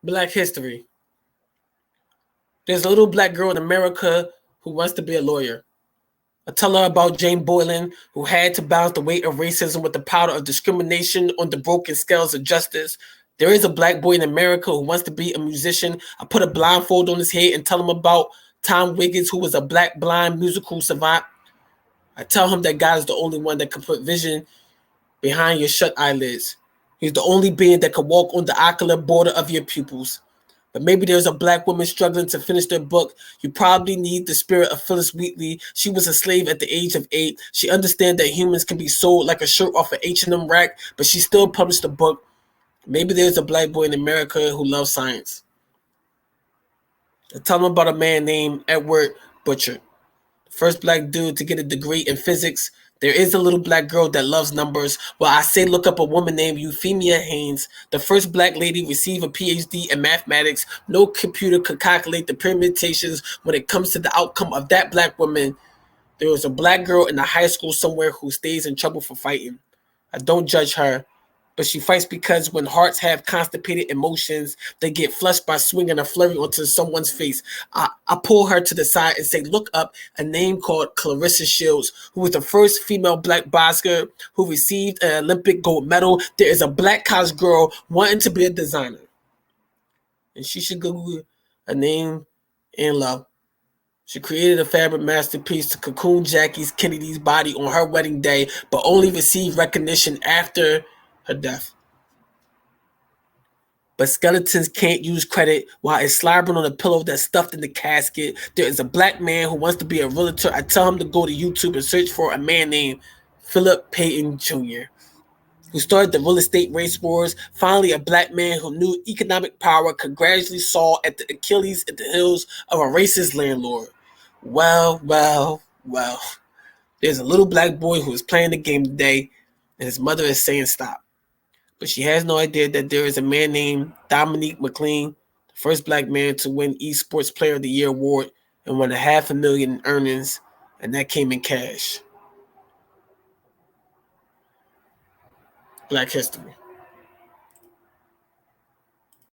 Black history. There's a little black girl in America who wants to be a lawyer. I tell her about Jane Boylan, who had to balance the weight of racism with the power of discrimination on the broken scales of justice. There is a black boy in America who wants to be a musician. I put a blindfold on his head and tell him about Tom Wiggins, who was a black blind musical savant. I tell him that God is the only one that can put vision behind your shut eyelids. He's the only being that can walk on the ocular border of your pupils. But maybe there's a black woman struggling to finish their book. You probably need the spirit of Phyllis Wheatley. She was a slave at the age of 8. She understands that humans can be sold like a shirt off an H&M rack, but she still published a book. Maybe there's a black boy in America who loves science. I tell him about a man named Edward Butcher, first black dude to get a degree in physics. There is a little black girl that loves numbers. Well, I say look up a woman named Euphemia Haynes, the first black lady to receive a PhD in mathematics. No computer could calculate the permutations when it comes to the outcome of that black woman. There was a black girl in a high school somewhere who stays in trouble for fighting. I don't judge her, but she fights because when hearts have constipated emotions, they get flushed by swinging a flurry onto someone's face. I pull her to the side and say, look up a name called Clarissa Shields, who was the first female black boxer who received an Olympic gold medal. There is a black college girl wanting to be a designer, and she should Google a name in love. She created a fabric masterpiece to cocoon Jackie Kennedy's body on her wedding day, but only received recognition after her death. But skeletons can't use credit while it's slobbering on a pillow that's stuffed in the casket. There is a black man who wants to be a realtor. I tell him to go to YouTube and search for a man named Philip Payton Jr., who started the real estate race wars. Finally, a black man who knew economic power could gradually saw at the Achilles at the heels of a racist landlord. Well. There's a little black boy who is playing the game today, and his mother is saying stop. But she has no idea that there is a man named Dominique McLean, the first black man to win Esports Player of the Year award and won $500,000 in earnings, and that came in cash. Black history.